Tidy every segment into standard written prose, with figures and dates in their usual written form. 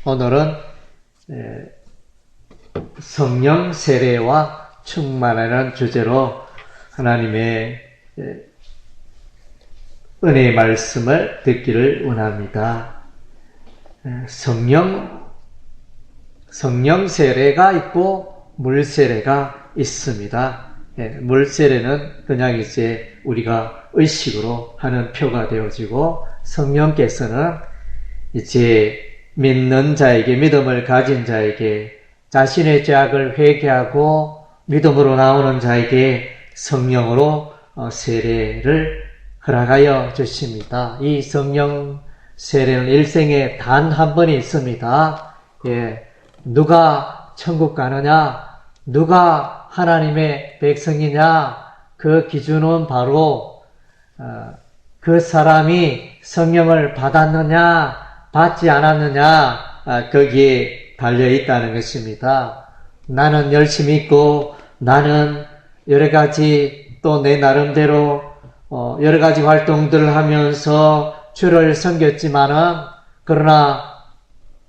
오늘은 성령 세례와 충만이라는 주제로 하나님의 은혜의 말씀을 듣기를 원합니다. 성령 세례가 있고 물 세례가 있습니다. 물 세례는 그냥 이제 우리가 의식으로 하는 표가 되어지고, 성령께서는 이제 믿는 자에게, 믿음을 가진 자에게 자신의 죄악을 회개하고 믿음으로 나오는 자에게 성령으로 세례를 허락하여 주십니다. 이 성령 세례는 일생에 단 한 번이 있습니다. 누가 천국 가느냐, 누가 하나님의 백성이냐, 그 기준은 바로 그 사람이 성령을 받았느냐 받지 않았느냐, 거기에 달려있다는 것입니다. 나는 열심히 있고, 나는 여러가지 또 내 나름대로 여러가지 활동들을 하면서 주를 섬겼지만은, 그러나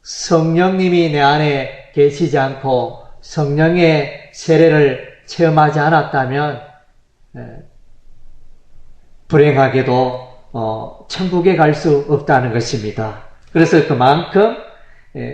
성령님이 내 안에 계시지 않고 성령의 세례를 체험하지 않았다면 불행하게도 천국에 갈 수 없다는 것입니다. 그래서 그만큼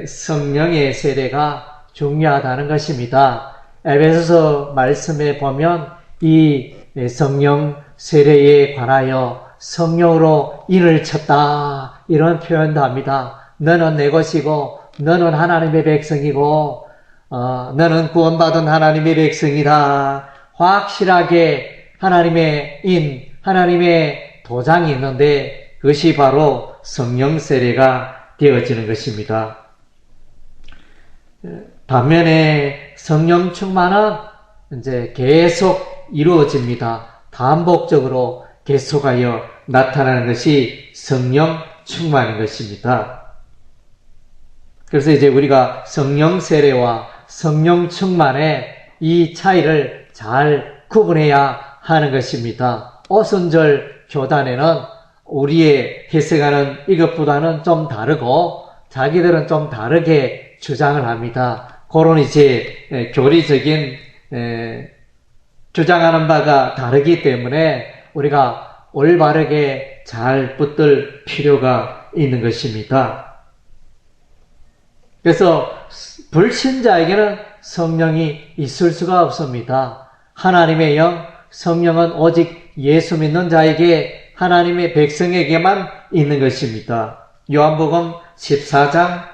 성령의 세례가 중요하다는 것입니다. 에베소서 말씀에 보면 이 성령 세례에 관하여 성령으로 인을 쳤다, 이런 표현도 합니다. 너는 내 것이고, 너는 하나님의 백성이고, 너는 구원받은 하나님의 백성이다. 확실하게 하나님의 하나님의 도장이 있는데, 그것이 바로 성령 세례가 되어지는 것입니다. 반면에 성령 충만은 이제 계속 이루어집니다. 반복적으로 계속하여 나타나는 것이 성령 충만인 것입니다. 그래서 이제 우리가 성령 세례와 성령 충만의 이 차이를 잘 구분해야 하는 것입니다. 오순절 교단에는 우리의 해석하는 이것보다는 좀 다르고, 자기들은 좀 다르게 주장을 합니다. 그런 이제 교리적인 주장하는 바가 다르기 때문에 우리가 올바르게 잘 붙들 필요가 있는 것입니다. 그래서 불신자에게는 성령이 있을 수가 없습니다. 하나님의 영, 성령은 오직 예수 믿는 자에게, 하나님의 백성에게만 있는 것입니다. 요한복음 14장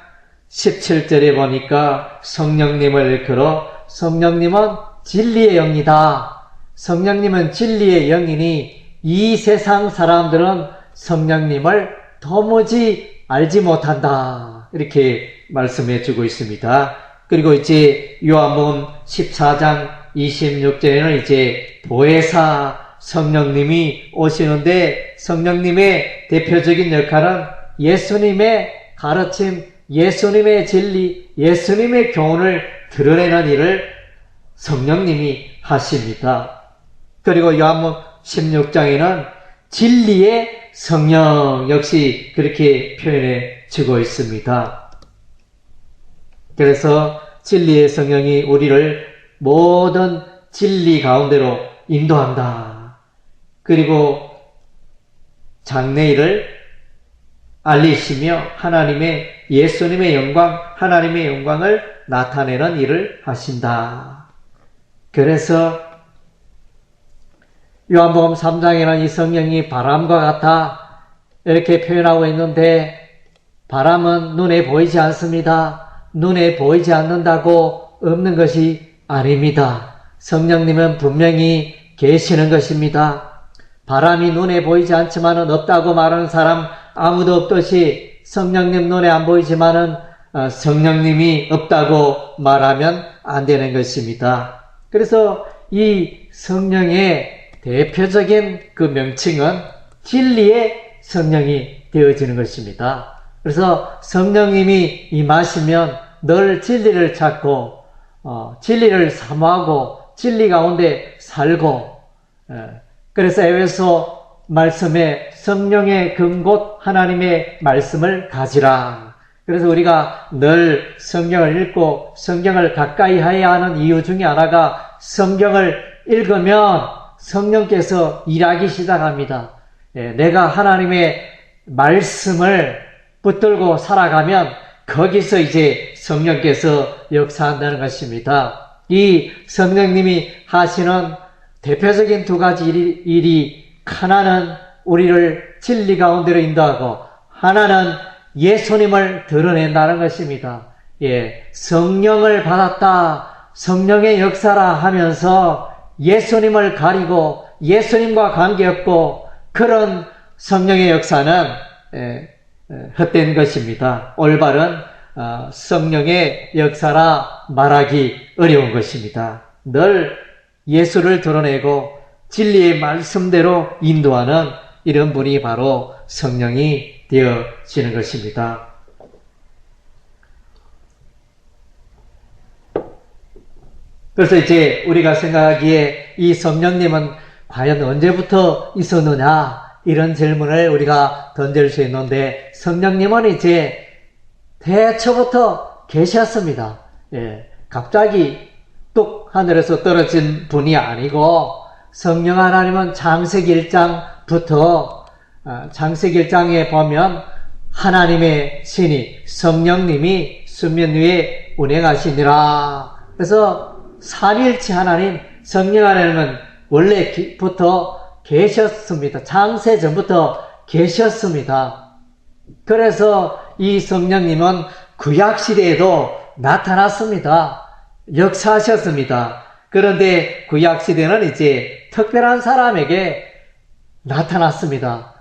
17절에 보니까 성령님을 일컬어 성령님은 진리의 영이다. 성령님은 진리의 영이니 이 세상 사람들은 성령님을 도무지 알지 못한다, 이렇게 말씀해 주고 있습니다. 그리고 이제 요한복음 14장 26절에는 이제 보혜사 성령님이 오시는데, 성령님의 대표적인 역할은 예수님의 가르침, 예수님의 진리, 예수님의 교훈을 드러내는 일을 성령님이 하십니다. 그리고 요한복음 16장에는 진리의 성령 역시 그렇게 표현해 주고 있습니다. 그래서 진리의 성령이 우리를 모든 진리 가운데로 인도한다. 그리고 장래일을 알리시며 예수님의 영광, 하나님의 영광을 나타내는 일을 하신다. 그래서 요한복음 3장에는 이 성령이 바람과 같아 이렇게 표현하고 있는데, 바람은 눈에 보이지 않습니다. 눈에 보이지 않는다고 없는 것이 아닙니다. 성령님은 분명히 계시는 것입니다. 바람이 눈에 보이지 않지만은 없다고 말하는 사람 아무도 없듯이, 성령님 눈에 안 보이지만은 성령님이 없다고 말하면 안 되는 것입니다. 그래서 이 성령의 대표적인 그 명칭은 진리의 성령이 되어지는 것입니다. 그래서 성령님이 임하시면 늘 진리를 찾고 진리를 사모하고 진리 가운데 살고, 그래서 에베소 말씀에 성령의 근곳 하나님의 말씀을 가지라, 그래서 우리가 늘 성경을 읽고 성경을 가까이 해야 하는 이유 중에 하나가 성경을 읽으면 성령께서 일하기 시작합니다. 내가 하나님의 말씀을 붙들고 살아가면 거기서 이제 성령께서 역사한다는 것입니다. 이 성령님이 하시는 대표적인 두 가지 일이 하나는 우리를 진리 가운데로 인도하고 하나는 예수님을 드러낸다는 것입니다. 성령을 받았다, 성령의 역사라 하면서 예수님을 가리고 예수님과 관계없고 그런 성령의 역사는 헛된 것입니다. 올바른 성령의 역사라 말하기 어려운 것입니다. 늘 예수를 드러내고 진리의 말씀대로 인도하는 이런 분이 바로 성령이 되어지는 것입니다. 그래서 이제 우리가 생각하기에 이 성령님은 과연 언제부터 있었느냐 이런 질문을 우리가 던질 수 있는데 성령님은 이제 태초부터 계셨습니다. 갑자기 뚝 하늘에서 떨어진 분이 아니고 성령 하나님은 창세기 1장부터 창세기 1장에 보면 하나님의 신이 성령님이 수면 위에 운행하시니라. 그래서 삼위일체 하나님 성령 하나님은 원래부터 계셨습니다. 창세 전부터 계셨습니다. 그래서 이 성령님은 구약시대에도 나타났습니다. 역사하셨습니다. 그런데 구약시대는 이제 특별한 사람에게 나타났습니다.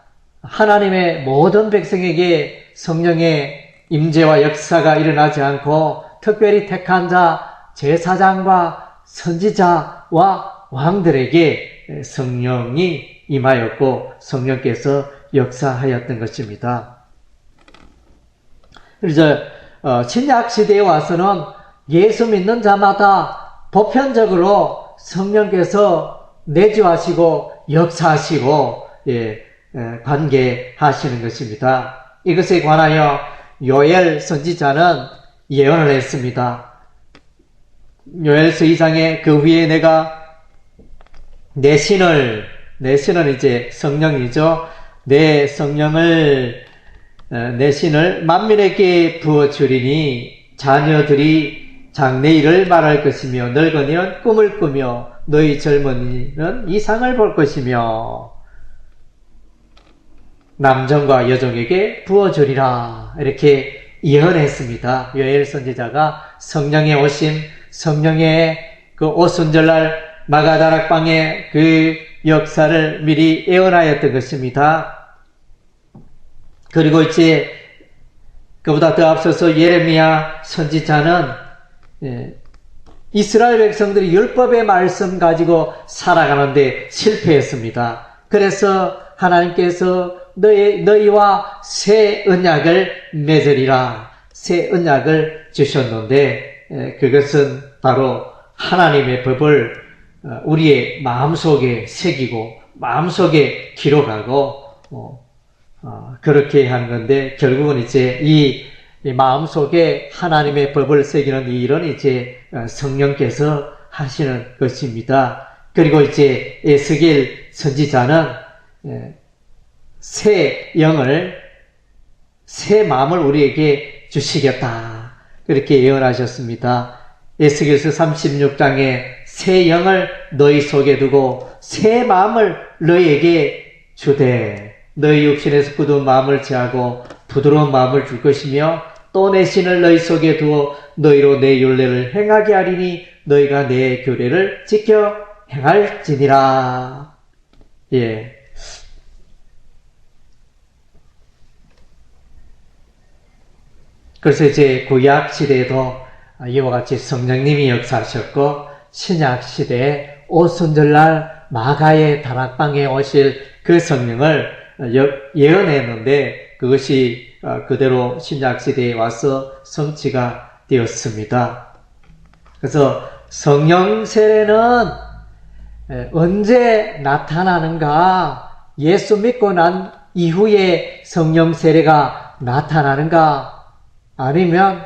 하나님의 모든 백성에게 성령의 임재와 역사가 일어나지 않고 특별히 택한 자, 제사장과 선지자와 왕들에게 성령이 임하였고 성령께서 역사하였던 것입니다. 그래서 신약시대에 와서는 예수 믿는 자마다 보편적으로 성령께서 내주하시고 역사하시고 관계하시는 것입니다. 이것에 관하여 요엘 선지자는 예언을 했습니다. 요엘서 2장에 그 후에 내가 내 신을 이제 성령이죠. 내 신을 만민에게 부어주리니 자녀들이 장래일을 말할 것이며 늙은이는 꿈을 꾸며 너희 젊은이는 이상을 볼 것이며 남종과 여종에게 부어주리라 이렇게 예언했습니다. 요엘 선지자가 성령의 오심, 성령의 그 오순절날 마가다락방의 그 역사를 미리 예언하였던 것입니다. 그리고 이제 그보다 더 앞서서 예레미야 선지자는 이스라엘 백성들이 율법의 말씀 가지고 살아가는데 실패했습니다. 그래서 하나님께서 너희와 새 언약을 맺으리라 새 언약을 주셨는데 그것은 바로 하나님의 법을 우리의 마음속에 새기고 마음속에 기록하고 그렇게 한 건데 결국은 이제 이 마음속에 하나님의 법을 새기는 이 일은 이제 성령께서 하시는 것입니다. 그리고 이제 에스겔 선지자는 새 영을 새 마음을 우리에게 주시겠다 그렇게 예언하셨습니다. 에스겔서 36장에 새 영을 너희 속에 두고 새 마음을 너희에게 주되 너희 육신에서 굳은 마음을 제하고 부드러운 마음을 줄 것이며 또 내 신을 너희 속에 두어 너희로 내 율례를 행하게 하리니 너희가 내 규례를 지켜 행할지니라. 그래서 이제 구약 시대에도 이와 같이 성령님이 역사하셨고 신약 시대에 오순절날 마가의 다락방에 오실 그 성령을 예언했는데 그것이 그대로 신약 시대에 와서 성취가 되었습니다. 그래서 성령 세례는 언제 나타나는가? 예수 믿고 난 이후에 성령 세례가 나타나는가? 아니면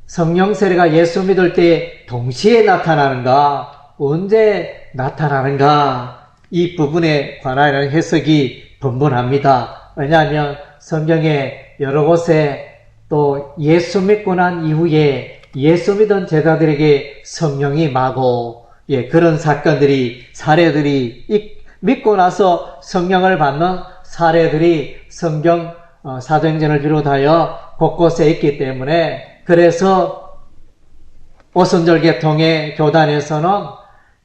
성령 세례가 예수 믿을 때 동시에 나타나는가? 언제 나타나는가? 이 부분에 관한 해석이 분분합니다. 왜냐하면 성경에 여러 곳에 또 예수 믿고 난 이후에 예수 믿은 제자들에게 성령이 임하고 그런 사례들이 믿고 나서 성령을 받는 사례들이 성경 사도행전을 비롯하여 곳곳에 있기 때문에, 그래서 오순절 계통의 교단에서는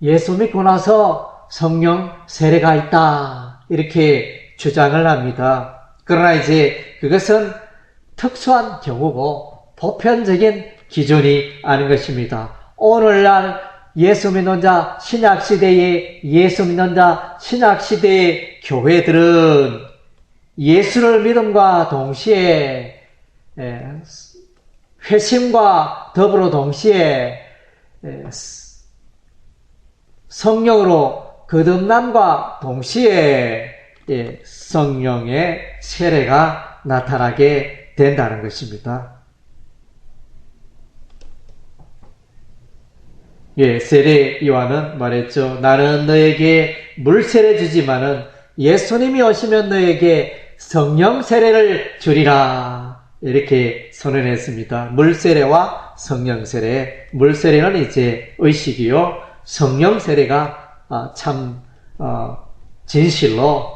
예수 믿고 나서 성령 세례가 있다 이렇게 주장을 합니다. 그러나 이제 그것은 특수한 경우고 보편적인 기준이 아닌 것입니다. 오늘날 예수 믿는 자, 신약시대의 예수 믿는 자, 신약시대의 교회들은 예수를 믿음과 동시에 회심과 더불어 동시에 성령으로 거듭남과 동시에 성령의 세례가 나타나게 된다는 것입니다. 세례 요한은 말했죠. 나는 너에게 물세례 주지만은 예수님이 오시면 너에게 성령 세례를 주리라 이렇게 선언했습니다. 물세례와 성령 세례. 물세례는 이제 의식이요. 성령 세례가 참 진실로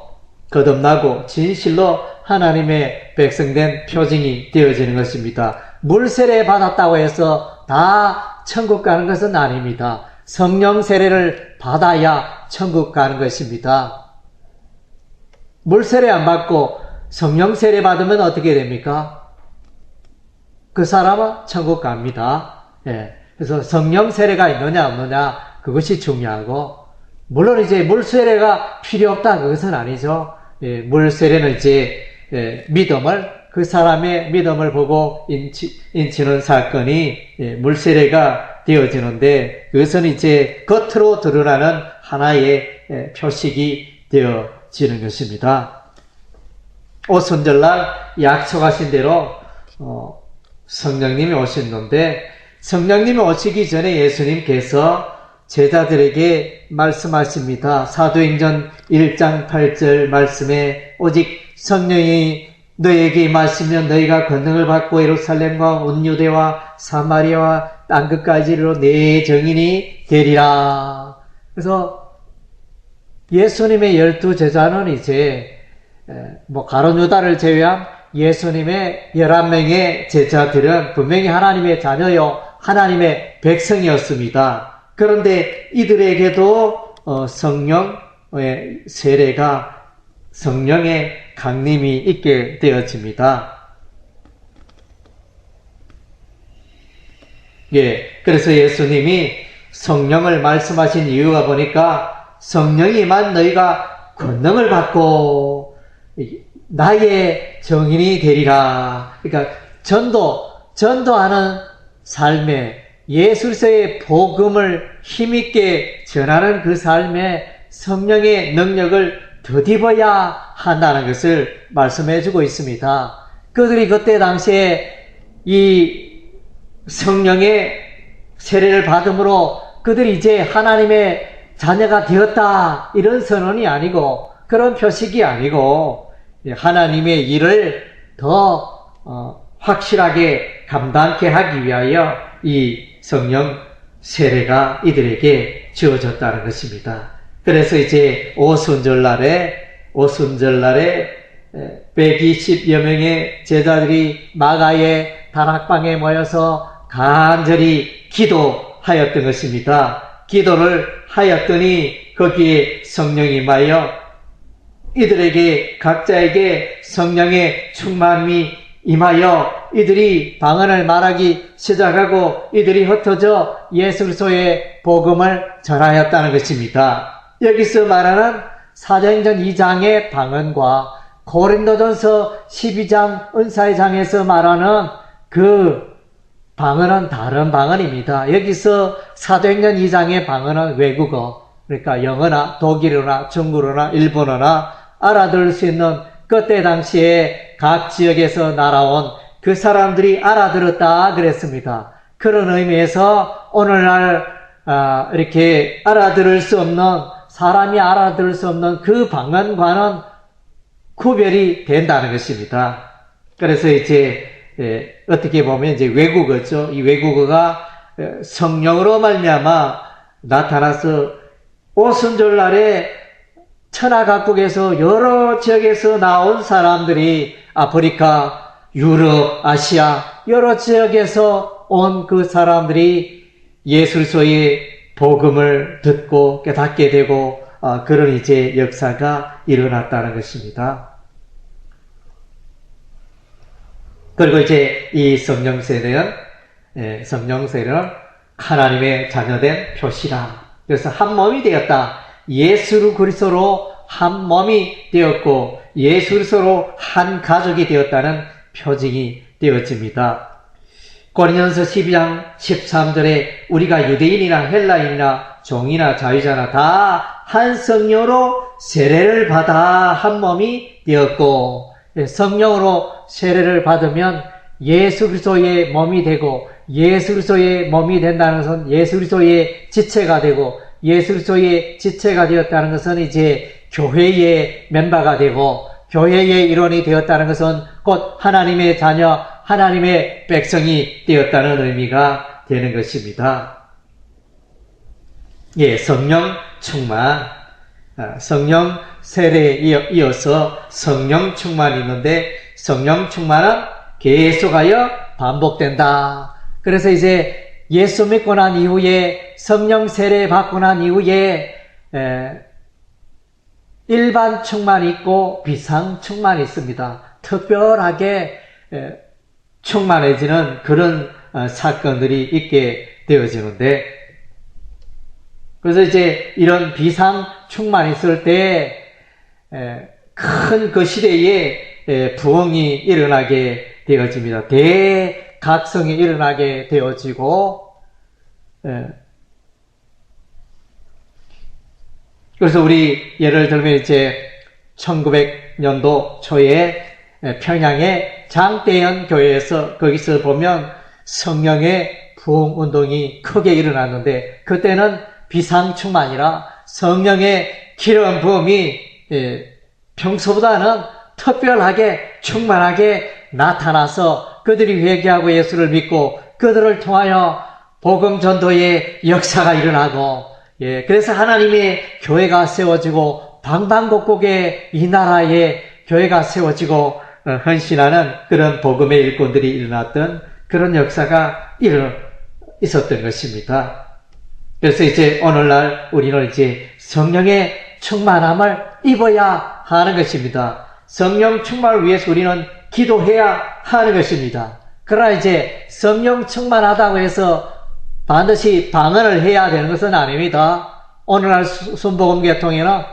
거듭나고 진실로 하나님의 백성된 표징이 되어지는 것입니다. 물세례 받았다고 해서 다 천국 가는 것은 아닙니다. 성령 세례를 받아야 천국 가는 것입니다. 물세례 안 받고 성령 세례 받으면 어떻게 됩니까? 그 사람은 천국 갑니다. 그래서 성령 세례가 있느냐 없느냐 그것이 중요하고, 물론 이제 물세례가 필요 없다 그것은 아니죠. 물세례는 이제 그 사람의 믿음을 보고 인치는 사건이 물세례가 되어지는데, 그것은 이제 겉으로 드러나는 하나의 표식이 되어지는 것입니다. 오순절날 약속하신 대로 성령님이 오셨는데, 성령님이 오시기 전에 예수님께서 제자들에게 말씀하십니다. 사도행전 1장 8절 말씀에 오직 성령이 너에게 임하시면 너희가 권능을 받고 예루살렘과 온 유대와 사마리아와 땅 끝까지로 내 증인이 되리라. 그래서 예수님의 12 제자는 이제 가룟 유다를 제외한 예수님의 11명의 제자들은 분명히 하나님의 자녀요 하나님의 백성이었습니다. 그런데 이들에게도 성령의 세례가, 성령의 강림이 있게 되어집니다. 그래서 예수님이 성령을 말씀하신 이유가 보니까 성령이 임한 너희가 권능을 받고 나의 증인이 되리라. 그러니까 전도하는 삶에 예수의 복음을 힘있게 전하는 그 삶에 성령의 능력을 덧입어야 한다는 것을 말씀해 주고 있습니다. 그들이 그때 당시에 이 성령의 세례를 받음으로 그들이 이제 하나님의 자녀가 되었다 이런 선언이 아니고 그런 표식이 아니고 하나님의 일을 더 확실하게 감당케 하기 위하여 이 성령 세례가 이들에게 주어졌다는 것입니다. 그래서 이제 오순절날에 120여 명의 제자들이 마가의 다락방에 모여서 간절히 기도하였던 것입니다. 기도를 하였더니 거기에 성령이 임하여 이들에게 각자에게 성령의 충만함이 임하여 이들이 방언을 말하기 시작하고 이들이 흩어져 예수 그리스도의 복음을 전하였다는 것입니다. 여기서 말하는 사도행전 2장의 방언과 고린도전서 12장 은사의 장에서 말하는 그 방언은 다른 방언입니다. 여기서 사도행전 2장의 방언은 외국어, 그러니까 영어나 독일어나 중국어나 일본어나 알아들을 수 있는 그때 당시에 각 지역에서 날아온 그 사람들이 알아들었다 그랬습니다. 그런 의미에서 오늘날 이렇게 알아들을 수 없는, 사람이 알아들을 수 없는 그 방언과는 구별이 된다는 것입니다. 그래서 이제 어떻게 보면 이제 외국어죠. 이 외국어가 성령으로 말미암아 나타나서 오순절날에 천하각국에서 여러 지역에서 나온 사람들이 아프리카, 유럽, 아시아 여러 지역에서 온 그 사람들이 예수 그리스도의 복음을 듣고 깨닫게 되고 그런 이제 역사가 일어났다는 것입니다. 그리고 이제 이 성령세례는 하나님의 자녀된 표시라. 그래서 한 몸이 되었다. 예수 그리스도로 한 몸이 되었고 예수 그리스도로 한 가족이 되었다는 표징이 되어집니다. 고린도전서 12장 13절에 우리가 유대인이나 헬라인이나 종이나 자유자나 다 한 성령으로 세례를 받아 한 몸이 되었고, 성령으로 세례를 받으면 예수 그리스도의 몸이 되고, 예수 그리스도의 몸이 된다는 것은 예수 그리스도의 지체가 되고, 예수 그리스도의 지체가 되었다는 것은 이제 교회의 멤버가 되고, 교회의 일원이 되었다는 것은 곧 하나님의 자녀, 하나님의 백성이 되었다는 의미가 되는 것입니다. 예, 성령 충만, 성령 세례에 이어서 성령 충만이 있는데 성령 충만은 계속하여 반복된다. 그래서 이제 예수 믿고 난 이후에 성령 세례 받고 난 이후에 일반 충만이 있고 비상 충만이 있습니다. 특별하게 충만해지는 그런 사건들이 있게 되어지는데, 그래서 이제 이런 비상 충만이 있을 때 큰 그 시대에 부흥이 일어나게 되어집니다. 대각성이 일어나게 되어지고, 그래서 우리 예를 들면 이제 1900년도 초에 평양의 장대현 교회에서 거기서 보면 성령의 부흥 운동이 크게 일어났는데, 그때는 비상충만이라 성령의 기름 부음이 평소보다는 특별하게 충만하게 나타나서 그들이 회개하고 예수를 믿고 그들을 통하여 복음 전도의 역사가 일어나고, 그래서 하나님의 교회가 세워지고 방방곡곡에 이 나라에 교회가 세워지고 헌신하는 그런 복음의 일꾼들이 일어났던 그런 역사가 있었던 것입니다. 그래서 이제 오늘날 우리는 이제 성령의 충만함을 입어야 하는 것입니다. 성령 충만을 위해서 우리는 기도해야 하는 것입니다. 그러나 이제 성령 충만하다고 해서 반드시 방언을 해야 되는 것은 아닙니다. 오늘날 순복음계통에는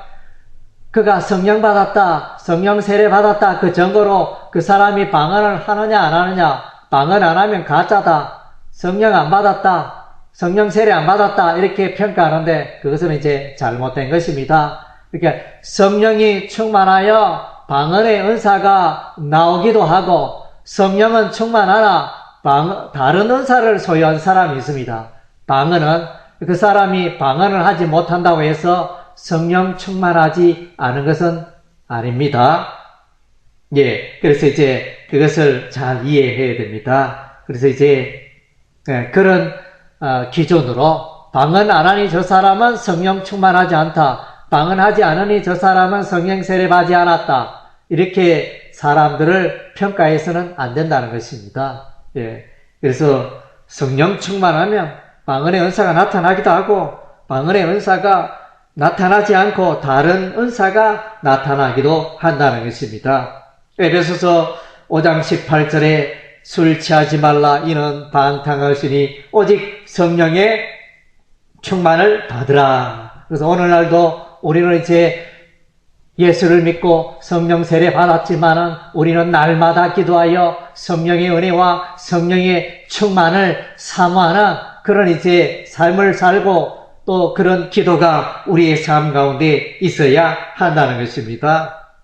그가 성령 받았다, 성령 세례 받았다 그 증거로 그 사람이 방언을 하느냐 안 하느냐, 방언 안 하면 가짜다, 성령 안 받았다, 성령 세례 안 받았다 이렇게 평가하는데 그것은 이제 잘못된 것입니다. 그러니까 성령이 충만하여 방언의 은사가 나오기도 하고, 성령은 충만하나 다른 은사를 소유한 사람이 있습니다. 방언은 그 사람이 방언을 하지 못한다고 해서 성령 충만하지 않은 것은 아닙니다. 그래서 이제 그것을 잘 이해해야 됩니다. 그래서 이제 그런 기준으로 방언 안 하니 저 사람은 성령 충만하지 않다, 방언하지 않으니 저 사람은 성령 세례 받지 않았다, 이렇게 사람들을 평가해서는 안 된다는 것입니다. 그래서 성령 충만하면 방언의 은사가 나타나기도 하고, 방언의 은사가 나타나지 않고 다른 은사가 나타나기도 한다는 것입니다. 에베소서 5장 18절에 술 취하지 말라, 이는 방탕하시니 오직 성령의 충만을 받으라. 그래서 오늘날도 우리는 이제 예수를 믿고 성령 세례 받았지만은 우리는 날마다 기도하여 성령의 은혜와 성령의 충만을 사모하는 그런 이제 삶을 살고, 또 그런 기도가 우리의 삶 가운데 있어야 한다는 것입니다.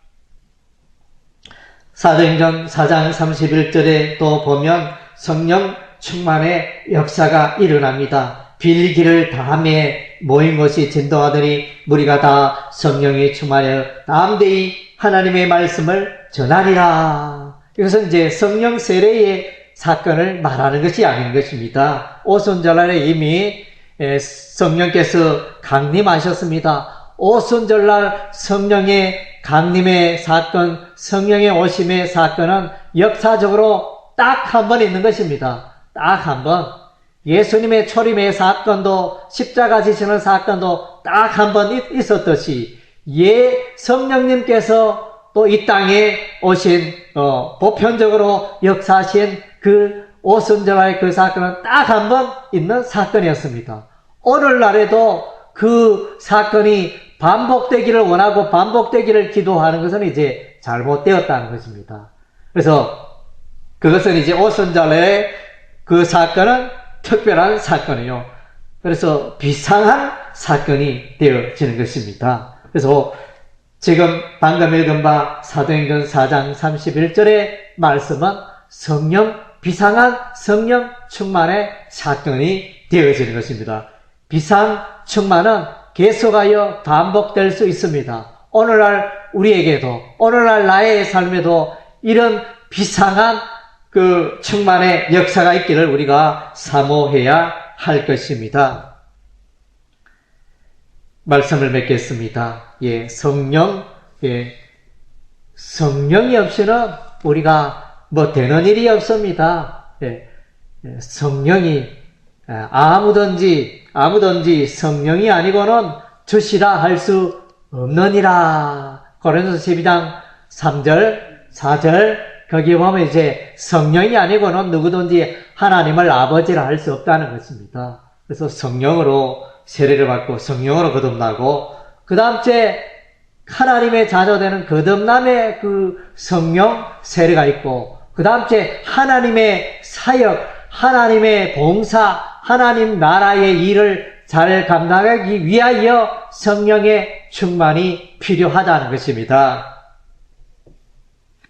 사도행전 4장 31절에 또 보면 성령 충만의 역사가 일어납니다. 빌기를 다함에 모인 것이 진동하더니 무리가 다 성령이 충만하여 담대히 하나님의 말씀을 전하리라. 이것은 이제 성령 세례의 사건을 말하는 것이 아닌 것입니다. 오순절날에 이미 성령께서 강림하셨습니다. 오순절날 성령의 강림의 사건, 성령의 오심의 사건은 역사적으로 딱 한 번 있는 것입니다. 딱 한 번. 예수님의 초림의 사건도, 십자가 지시는 사건도 딱 한 번 있었듯이, 성령님께서 또 이 땅에 오신, 보편적으로 역사하신 그 오순절날 그 사건은 딱 한 번 있는 사건이었습니다. 오늘날에도 그 사건이 반복되기를 원하고 반복되기를 기도하는 것은 이제 잘못되었다는 것입니다. 그래서 그것은 이제 오순절날의 그 사건은 특별한 사건이요. 그래서 비상한 사건이 되어지는 것입니다. 그래서 지금 방금 읽은 바 사도행전 4장 31절의 말씀은 비상한 성령 충만의 사건이 되어지는 것입니다. 비상 충만은 계속하여 반복될 수 있습니다. 오늘날 우리에게도, 오늘날 나의 삶에도 이런 비상한 그 충만의 역사가 있기를 우리가 사모해야 할 것입니다. 말씀을 맺겠습니다. 성령이 없이는 우리가 되는 일이 없습니다. 성령이 아무든지 성령이 아니고는 주시라 할 수 없느니라. 고린도서 12장 3절, 4절, 거기에 보면 이제 성령이 아니고는 누구든지 하나님을 아버지라 할 수 없다는 것입니다. 그래서 성령으로 세례를 받고 성령으로 거듭나고, 그 다음째 하나님의 자녀되는 거듭남의 그 성령 세례가 있고, 그 다음째 하나님의 사역, 하나님의 봉사, 하나님 나라의 일을 잘 감당하기 위하여 성령의 충만이 필요하다는 것입니다.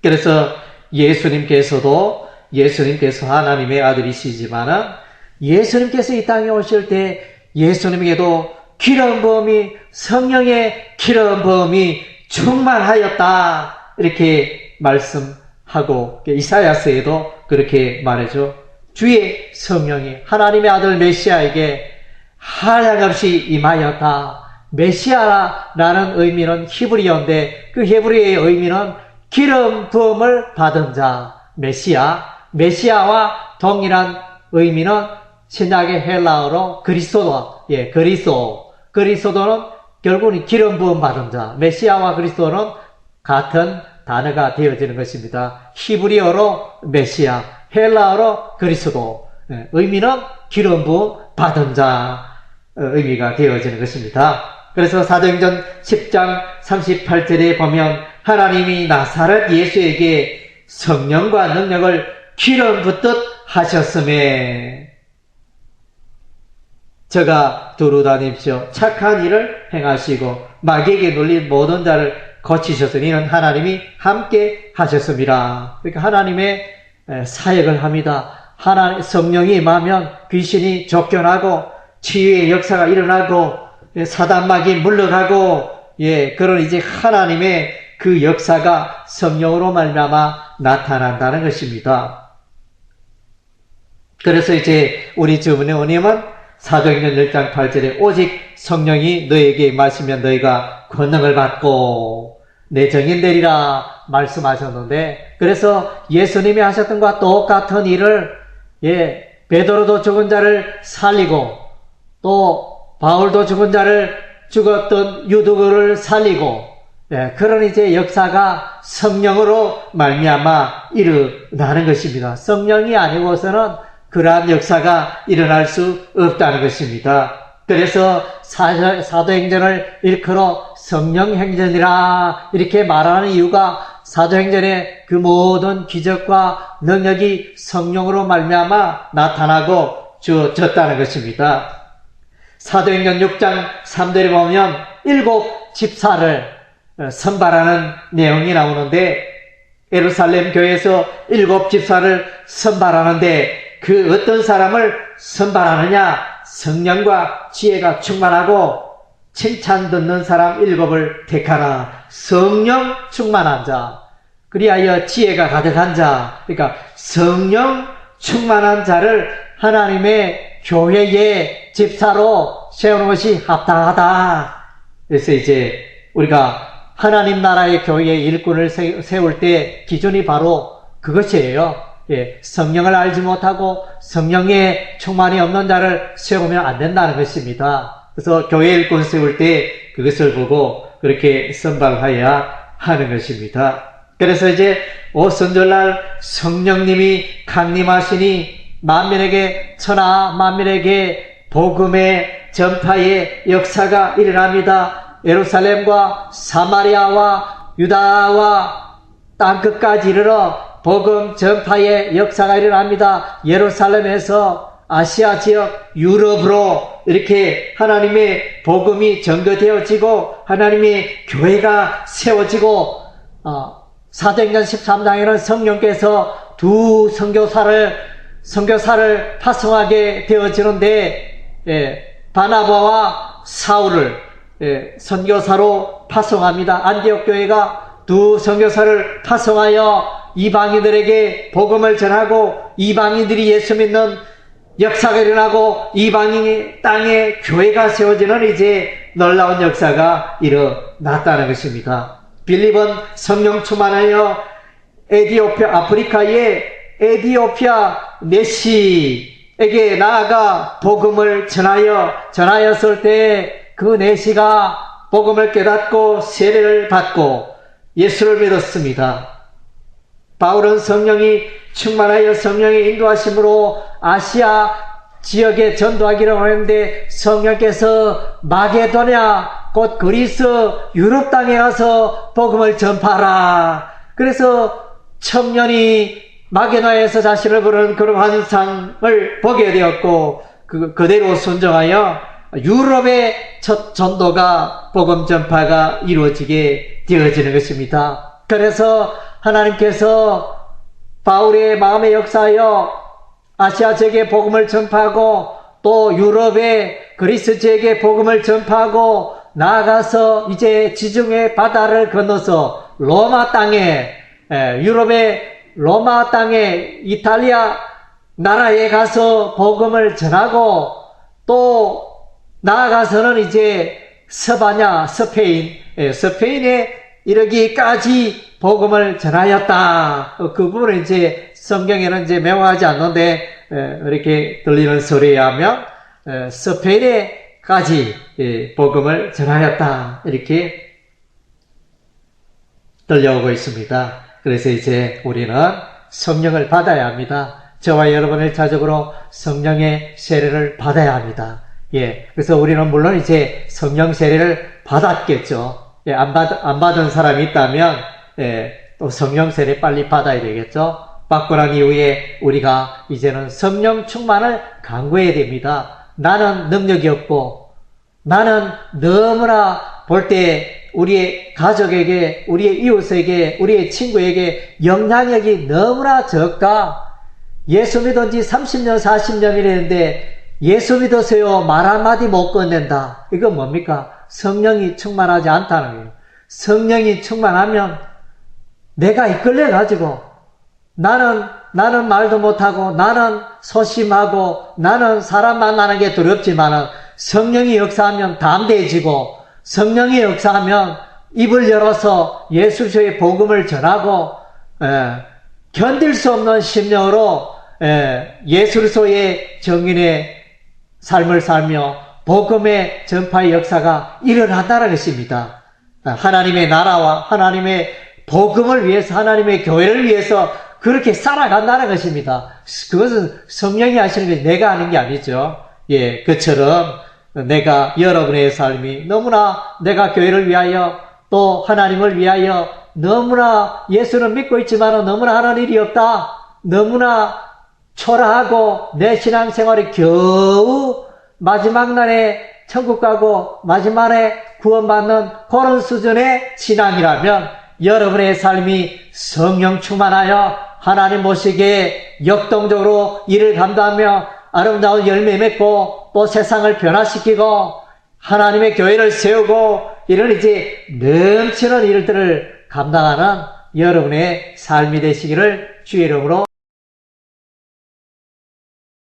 그래서 예수님께서 하나님의 아들이시지만은 예수님께서 이 땅에 오실 때 예수님에게도 기름 부음이, 성령의 기름 부음이 충만하였다, 이렇게 말씀하고, 이사야서에도 그렇게 말하죠. 주의 성령이 하나님의 아들 메시아에게 한량없이 임하였다. 메시아라는 의미는 히브리어인데 그 히브리어의 의미는 기름 부음을 받은 자. 메시아와 동일한 의미는 신약의 헬라어로 그리스도는 결국은 기름 부음 받은 자. 메시아와 그리스도는 같은 단어가 되어지는 것입니다. 히브리어로 메시아, 헬라어로 그리스도. 의미는 기름 부음 받은 자 의미가 되어지는 것입니다. 그래서 사도행전 10장 38절에 보면 하나님이 나사렛 예수에게 성령과 능력을 기름 붓듯 하셨음에 저가 두루 다니십시오. 착한 일을 행하시고 마귀에게 눌린 모든 자를 고치셨으니 이는 하나님이 함께 하셨습니다. 그러니까 하나님의 사역을 합니다. 성령이 임하면 귀신이 쫓겨나고 치유의 역사가 일어나고 사단마귀 물러가고, 그런 이제 하나님의 그 역사가 성령으로 말미암아 나타난다는 것입니다. 그래서 이제 우리 주문의 원님은 사도행전 1장 8절에 오직 성령이 너에게 임하시면 너희가 권능을 받고 내 정인 되리라 말씀하셨는데, 그래서 예수님이 하셨던 것과 똑같은 일을 베드로도 죽은 자를 살리고 또 바울도 죽은 자를 죽었던 유두거를 살리고, 그런 이제 역사가 성령으로 말미암아 일어나는 것입니다. 성령이 아니고서는 그러한 역사가 일어날 수 없다는 것입니다. 그래서 사도행전을 일컬어 성령행전이라 이렇게 말하는 이유가 사도행전의 그 모든 기적과 능력이 성령으로 말미암아 나타나고 주어졌다는 것입니다. 사도행전 6장 3절에 보면 7 집사를 선발하는 내용이 나오는데, 예루살렘 교회에서 7 집사를 선발하는데 그 어떤 사람을 선발하느냐? 성령과 지혜가 충만하고 칭찬 듣는 사람 7을 택하라. 성령 충만한 자, 그리하여 지혜가 가득한 자, 그러니까 성령 충만한 자를 하나님의 교회의 집사로 세우는 것이 합당하다. 그래서 이제 우리가 하나님 나라의 교회의 일꾼을 세울 때 기준이 바로 그것이에요. 예, 성령을 알지 못하고 성령의 충만이 없는 자를 세우면 안 된다는 것입니다. 그래서 교회 일꾼 세울 때 그것을 보고 그렇게 선발하여야 하는 것입니다. 그래서 이제 오순절날 성령님이 강림하시니 만민에게 천하 만민에게 복음의 전파의 역사가 일어납니다. 예루살렘과 사마리아와 유다와 땅끝까지 이르러 복음 전파의 역사가 일어납니다. 예루살렘에서 아시아 지역, 유럽으로 이렇게 하나님의 복음이 전거되어지고 하나님의 교회가 세워지고 사도행전 13장에는 성령께서 두 선교사를 파송하게 되어지는데 바나바와 사울을 선교사로 파송합니다. 안디옥 교회가 두 선교사를 파송하여 이방인들에게 복음을 전하고 이방인들이 예수 믿는 역사가 일어나고 이방인 땅에 교회가 세워지는 이제 놀라운 역사가 일어났다는 것입니다. 빌립은 성령 충만하여 아프리카의 에디오피아 내시에게 나아가 복음을 전하였을 때 그 내시가 복음을 깨닫고 세례를 받고 예수를 믿었습니다. 바울은 성령이 충만하여 성령의 인도하심으로 아시아 지역에 전도하기를 하는데 성령께서 마게도냐 곧 그리스 유럽 땅에 가서 복음을 전파하라. 그래서 청년이 마게도냐에서 자신을 부르는 그런 환상을 보게 되었고 그대로 순종하여 유럽의 첫 전도가 복음 전파가 이루어지게 되어지는 것입니다. 그래서 하나님께서 바울의 마음에 역사하여 아시아 지역에 복음을 전파하고 또 유럽의 그리스 지역에 복음을 전파하고 나아가서 이제 지중해 바다를 건너서 로마 땅에 유럽의 로마 땅에 이탈리아 나라에 가서 복음을 전하고 또 나아가서는 이제 스바냐 스페인에 이르기까지 복음을 전하였다. 그 부분은 이제 성경에는 이제 명확하지 않는데 이렇게 들리는 소리에 하면 스페인에까지 복음을 전하였다. 이렇게 들려오고 있습니다. 그래서 이제 우리는 성령을 받아야 합니다. 저와 여러분 1차적으로 성령의 세례를 받아야 합니다. 그래서 우리는 물론 이제 성령 세례를 받았겠죠. 안 받은 사람이 있다면 또 성령 세례 빨리 받아야 되겠죠. 받고 난 이후에 우리가 이제는 성령 충만을 강구해야 됩니다. 나는 능력이 없고 나는 너무나 볼 때 우리의 가족에게, 우리의 이웃에게, 우리의 친구에게 영향력이 너무나 적다. 예수 믿은 지 30년, 40년 이랬는데 예수 믿으세요 말 한마디 못 건넨다. 이건 뭡니까? 성령이 충만하지 않다는 거예요. 성령이 충만하면 내가 이끌려가지고 나는 말도 못하고 나는 소심하고 나는 사람 만나는 게 두렵지만은 성령이 역사하면 담대해지고 성령이 역사하면 입을 열어서 예수의 복음을 전하고 견딜 수 없는 심령으로 예수 그리스도의 정인의 삶을 살며 복음의 전파의 역사가 일어난다는 것입니다. 하나님의 나라와 하나님의 복음을 위해서 하나님의 교회를 위해서 그렇게 살아간다는 것입니다. 그것은 성령이 하시는 것이 내가 하는 게 아니죠. 그처럼 내가 여러분의 삶이 너무나 내가 교회를 위하여 또 하나님을 위하여 너무나 예수는 믿고 있지만 너무나 하는 일이 없다. 너무나 초라하고 내 신앙생활이 겨우 마지막 날에 천국 가고 마지막에 구원받는 그런 수준의 신앙이라면 여러분의 삶이 성령 충만하여 하나님 보시기에 역동적으로 일을 감당하며 아름다운 열매 맺고 또 세상을 변화시키고 하나님의 교회를 세우고 이런 이제 넘치는 일들을 감당하는 여러분의 삶이 되시기를 주의 이름으로